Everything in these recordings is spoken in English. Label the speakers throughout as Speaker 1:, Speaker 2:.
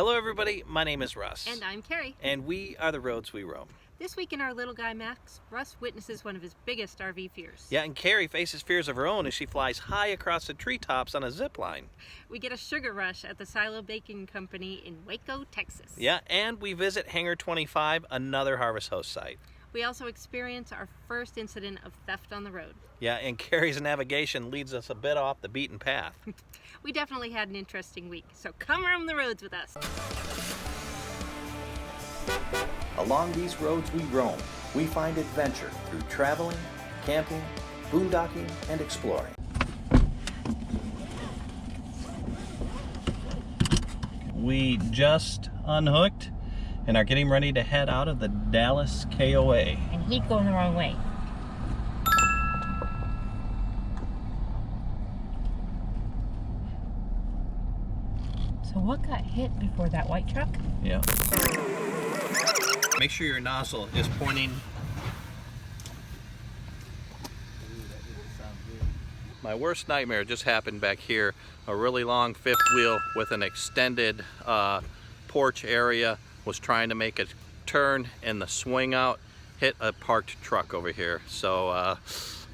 Speaker 1: Hello everybody, my name is Russ.
Speaker 2: And I'm Carrie.
Speaker 1: And we are the Roads We Roam.
Speaker 2: This week in our little guy Max, Russ witnesses one of his biggest RV fears.
Speaker 1: Yeah, and Carrie faces fears of her own as she flies high across the treetops on a zip line.
Speaker 2: We get a sugar rush at the Silo Baking Company in Waco, Texas.
Speaker 1: Yeah, and we visit Hangar 25, another Harvest Host site.
Speaker 2: We also experience our first incident of theft on the road.
Speaker 1: Yeah, and Carrie's navigation leads us a bit off the beaten path.
Speaker 2: We definitely had an interesting week, so come roam the roads with us.
Speaker 1: Along these roads we roam, we find adventure through traveling, camping, boondocking, and exploring. We just unhooked and are getting ready to head out of the Dallas KOA.
Speaker 2: And he's going the wrong way. So what got hit before that white truck?
Speaker 1: Yeah. Make sure your nozzle is pointing. My worst nightmare just happened back here. A really long fifth wheel with an extended porch area was trying to make a turn, and the swing out hit a parked truck over here. So I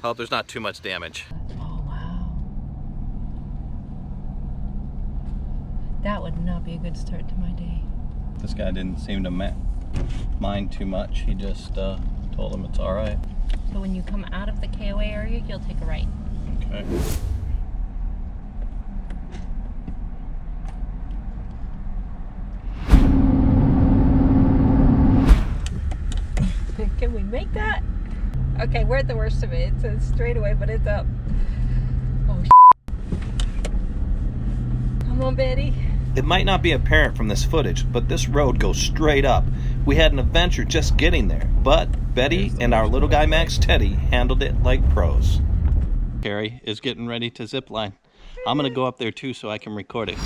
Speaker 1: hope there's not too much damage.
Speaker 2: Oh wow. That would not be a good start to my day.
Speaker 1: This guy didn't seem to mind too much. He just told him it's all right.
Speaker 2: So when you come out of the KOA area, you'll take a right.
Speaker 1: Okay.
Speaker 2: Can we make that? Okay, we're at the worst of it. It's a straightaway, but it's up. Oh, come on, Betty.
Speaker 1: It might not be apparent from this footage, but this road goes straight up. We had an adventure just getting there, but Betty and our little guy Max Teddy handled it like pros. Carrie is getting ready to zip line. I'm gonna go up there too so I can record it.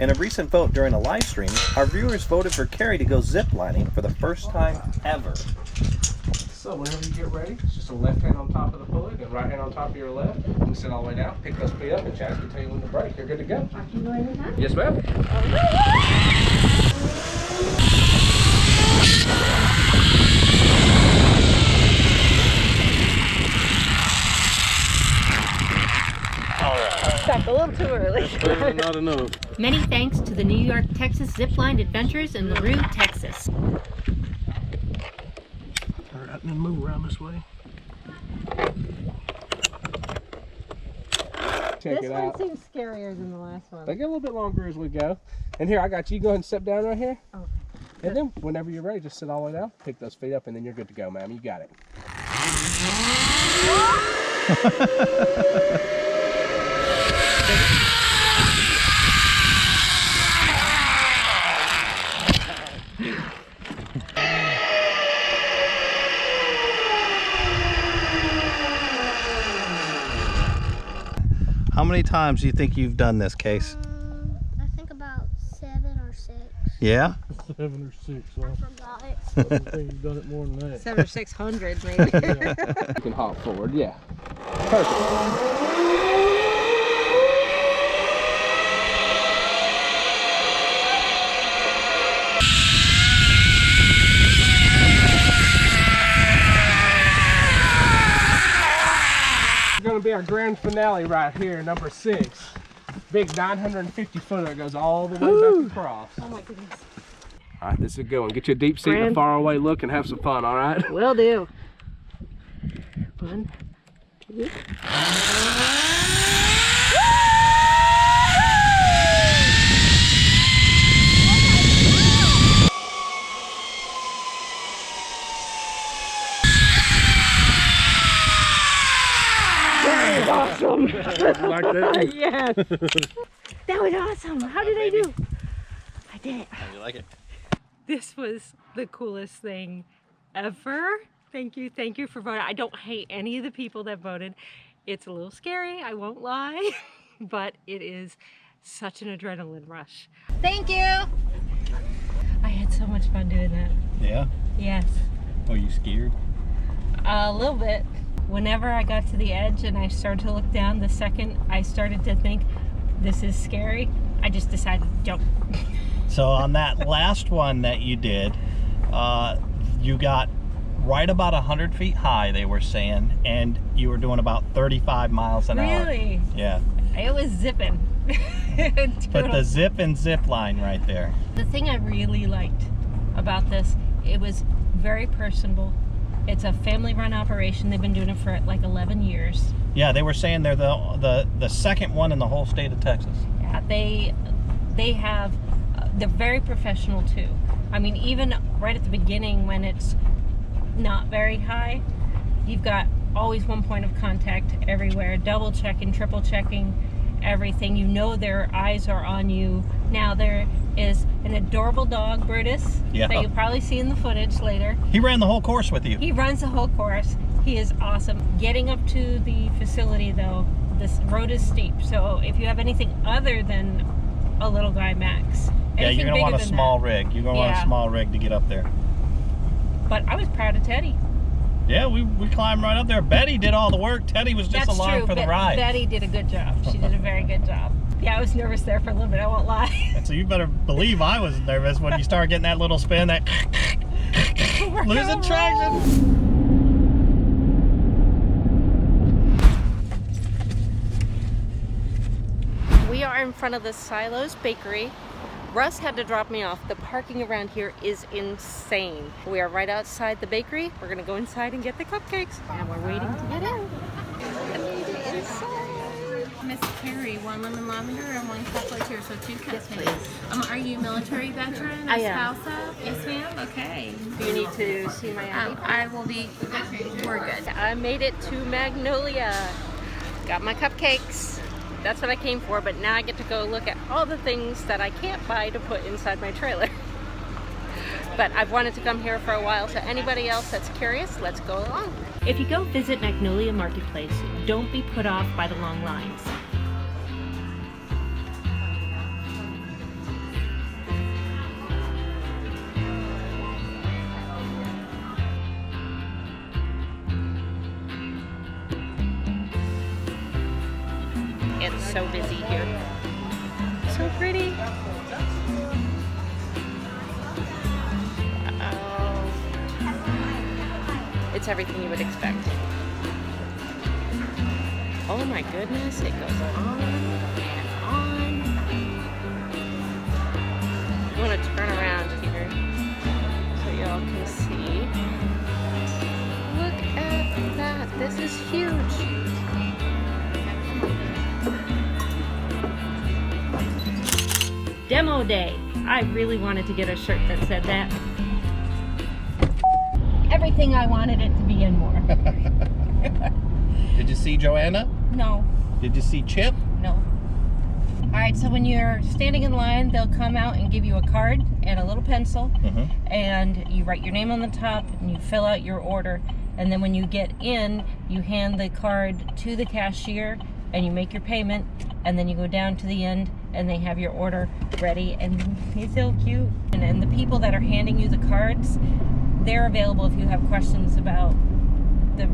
Speaker 1: In a recent vote during a live stream, our viewers voted for Carrie to go zip lining for the first time ever.
Speaker 3: So whenever you get ready, it's just a left hand on top of the pulley, then right hand on top of your left. You can sit all the way down, pick those feet up, and Chad can tell you when to brake. You're good to go.
Speaker 2: I can go anytime?
Speaker 3: Yes, ma'am.
Speaker 2: Back a little too early.
Speaker 3: Not enough.
Speaker 2: Many thanks to the New York, Texas Zipline Adventures in LaRue, Texas.
Speaker 3: All right, then move around this way. Check
Speaker 2: This
Speaker 3: it
Speaker 2: one
Speaker 3: out.
Speaker 2: seems scarier than the last one.
Speaker 3: They get a little bit longer as we go. And here, I got you. Go ahead and step down right here.
Speaker 2: Okay.
Speaker 3: And then whenever you're ready, just sit all the way down, pick those feet up, and then you're good to go, ma'am. You got it.
Speaker 1: How many times do you think you've done this, Case?
Speaker 4: I think about 7 or 6.
Speaker 1: Yeah?
Speaker 5: 7 or 6.
Speaker 4: I forgot it.
Speaker 5: I don't think you've done it more than that.
Speaker 2: 700 or 600 maybe.
Speaker 3: You can hop forward, yeah. Perfect. Going to be our grand finale right here, number 6. Big 950 footer that goes all the way back across.
Speaker 2: Oh my goodness.
Speaker 3: All right, this is a good one. Get you a deep seat and a far away look and have some fun, all right?
Speaker 2: Will do. 1, 2. Awesome.
Speaker 3: Like that?
Speaker 2: Yes. That was awesome. How did I do? I did it.
Speaker 1: How do you like it?
Speaker 2: This was the coolest thing ever. Thank you for voting. I don't hate any of the people that voted. It's a little scary, I won't lie, but it is such an adrenaline rush. Thank you. I had so much fun doing that.
Speaker 1: Yeah?
Speaker 2: Yes.
Speaker 1: Were you scared?
Speaker 2: A little bit. Whenever I got to the edge and I started to look down, the second I started to think, this is scary, I just decided to jump.
Speaker 1: So on that last one that you did, you got right about 100 feet high, they were saying, and you were doing about 35 miles an hour.
Speaker 2: Really?
Speaker 1: Yeah.
Speaker 2: It was zipping.
Speaker 1: But the zip and zip line right there.
Speaker 2: The thing I really liked about this, it was very personable. It's a family-run operation. They've been doing it for like 11 years.
Speaker 1: Yeah, they were saying they're the second one in the whole state of Texas.
Speaker 2: Yeah, they have, they're very professional too. I mean, even right at the beginning when it's not very high, you've got always one point of contact everywhere, double checking, triple checking everything. You know their eyes are on you. Now there is an adorable dog, Brutus, that you'll probably see in the footage later.
Speaker 1: He ran the whole course with you.
Speaker 2: He runs the whole course. He is awesome. Getting up to the facility though, this road is steep. So if you have anything other than a little guy max,
Speaker 1: Yeah, you're gonna want a small
Speaker 2: that,
Speaker 1: rig. You're gonna want a small rig to get up there.
Speaker 2: But I was proud of Teddy.
Speaker 1: Yeah, we climbed right up there. Betty did all the work. Teddy was just along for the ride.
Speaker 2: Betty did a good job. She did a very good job. Yeah, I was nervous there for a little bit, I won't lie.
Speaker 1: So you better believe I was nervous when you start getting that little spin, that losing traction.
Speaker 2: We are in front of the Silos Bakery. Russ had to drop me off. The parking around here is insane. We are right outside the bakery. We're gonna go inside and get the cupcakes. And we're waiting to get in. I made it inside.
Speaker 6: Miss Carrie, 1 lemon lavender and 1 chocolate here, so 2 cupcakes. Are you military veteran?
Speaker 2: I am.
Speaker 6: Spouse? Yes, ma'am. Okay.
Speaker 2: Do you need to see my ID?
Speaker 6: I will be. We're good.
Speaker 2: I made it to Magnolia. Got my cupcakes. That's what I came for, but now I get to go look at all the things that I can't buy to put inside my trailer. But I've wanted to come here for a while, so anybody else that's curious, let's go along. If you go visit Magnolia Marketplace, don't be put off by the long lines. It's so busy here. So pretty. It's everything you would expect. Oh my goodness, it goes on and on. I'm gonna turn around here so y'all can see. Look at that, this is huge. Demo day. I really wanted to get a shirt that said that. Everything I wanted it to be and more.
Speaker 1: Did you see Joanna?
Speaker 2: No.
Speaker 1: Did you see Chip?
Speaker 2: No. Alright, so when you're standing in line, they'll come out and give you a card and a little pencil, and you write your name on the top and you fill out your order, and then when you get in, you hand the card to the cashier and you make your payment, and then you go down to the end and they have your order ready, and it's so cute. And the people that are handing you the cards, they're available if you have questions about the,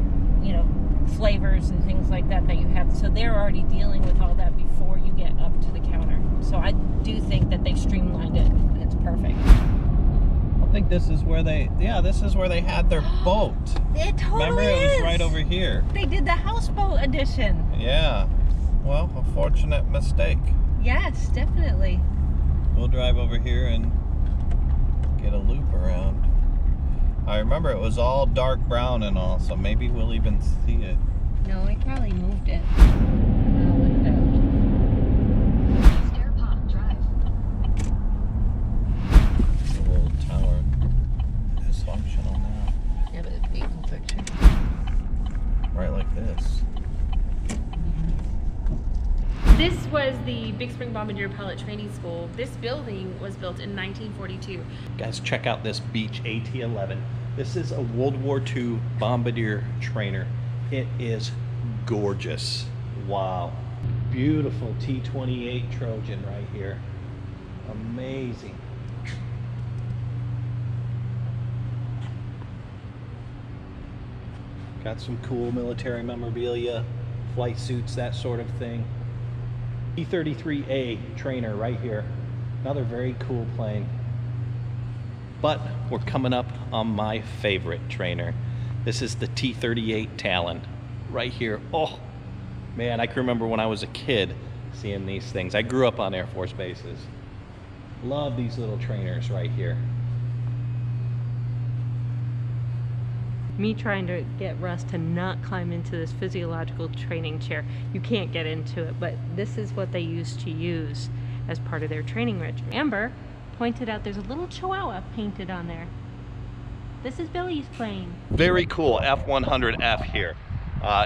Speaker 2: flavors and things like that you have. So they're already dealing with all that before you get up to the counter. So I do think that they've streamlined it, and it's perfect.
Speaker 1: I think this is where this is where they had their boat.
Speaker 2: It totally
Speaker 1: Remember, it was right over here.
Speaker 2: They did the houseboat edition.
Speaker 1: Yeah. Well, a fortunate mistake.
Speaker 2: Yes, definitely.
Speaker 1: We'll drive over here and get a loop around. I remember it was all dark brown and all, so maybe we'll even see it.
Speaker 2: No, I probably moved it. Oh, look at that.
Speaker 6: Stairpot Drive.
Speaker 1: The little tower is functional now.
Speaker 2: Yeah, but it's being picture.
Speaker 1: Right like this.
Speaker 6: This was the Big Spring Bombardier Pilot Training School. This building was built in 1942.
Speaker 1: Guys, check out this Beech AT-11. This is a World War II bombardier trainer. It is gorgeous. Wow. Beautiful T-28 Trojan right here. Amazing. Got some cool military memorabilia, flight suits, that sort of thing. T-33A trainer right here. Another very cool plane. But we're coming up on my favorite trainer. This is the T-38 Talon right here. Oh man, I can remember when I was a kid seeing these things. I grew up on Air Force bases. Love these little trainers right here.
Speaker 2: Me trying to get Russ to not climb into this physiological training chair. You can't get into it, but this is what they used to use as part of their training regimen. Amber pointed out there's a little chihuahua painted on there. This is Billy's plane.
Speaker 1: Very cool F-100F here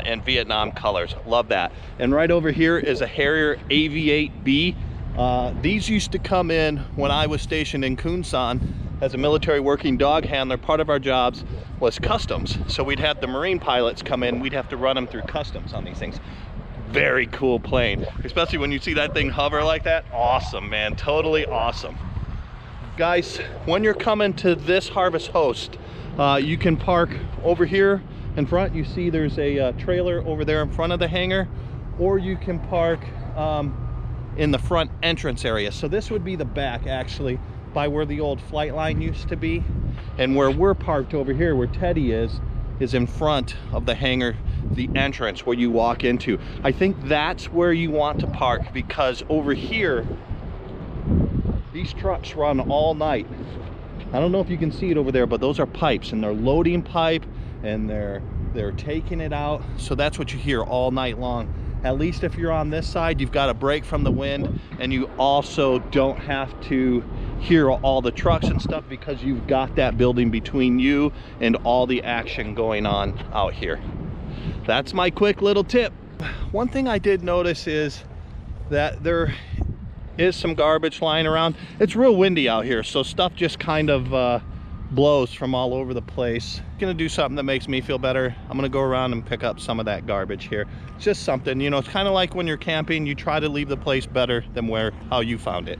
Speaker 1: in Vietnam colors. Love that. And right over here is a Harrier AV-8B. These used to come in when I was stationed in Kun San as a military working dog handler. Part of our jobs was customs. So we'd have the Marine pilots come in, we'd have to run them through customs on these things. Very cool plane, especially when you see that thing hover like that. Awesome, man, totally awesome. Guys, when you're coming to this Harvest Host, you can park over here in front. You see there's a trailer over there in front of the hangar, or you can park in the front entrance area. So this would be the back, actually, by where the old flight line used to be. And where we're parked over here, where Teddy is in front of the hangar, the entrance where you walk into. I think that's where you want to park, because over here, these trucks run all night. I don't know if you can see it over there, but those are pipes, and they're loading pipe, and they're taking it out. So that's what you hear all night long. At least if you're on this side, you've got a break from the wind, and you also don't have to hear all the trucks and stuff, because you've got that building between you and all the action going on out here. That's my quick little tip. One thing I did notice is that there is some garbage lying around. It's real windy out here, so stuff just kind of blows from all over the place. I'm gonna do something that makes me feel better. I'm gonna go around and pick up some of that garbage here. It's just something, you know, it's kind of like when you're camping, you try to leave the place better than how you found it.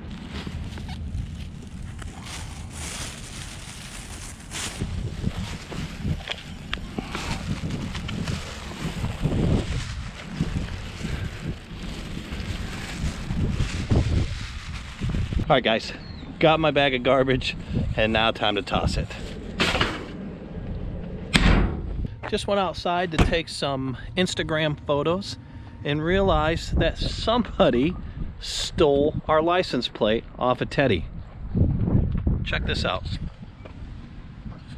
Speaker 1: All right, guys, got my bag of garbage, and now time to toss it. Just went outside to take some Instagram photos and realized that somebody stole our license plate off of Teddy. Check this out.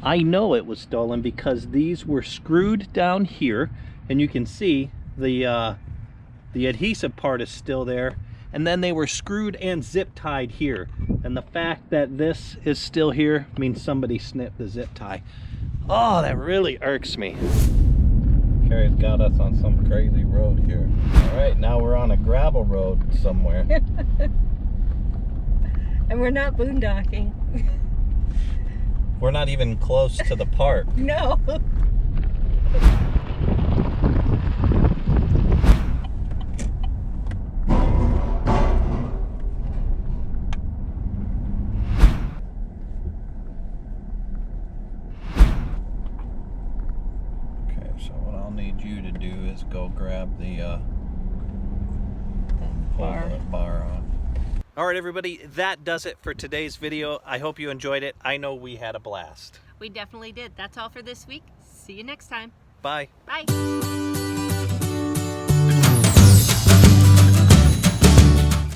Speaker 1: I know it was stolen because these were screwed down here, and you can see the adhesive part is still there. And then they were screwed and zip tied here. And the fact that this is still here means somebody snipped the zip tie. Oh, that really irks me. Carrie's got us on some crazy road here. All right, now we're on a gravel road somewhere.
Speaker 2: And we're not boondocking.
Speaker 1: We're not even close to the park.
Speaker 2: No.
Speaker 1: Go grab the bar on. All right, everybody, that does it for today's video. I hope you enjoyed it. I know we had a blast.
Speaker 6: We definitely did. That's all for this week. See you next time.
Speaker 1: Bye.
Speaker 6: Bye.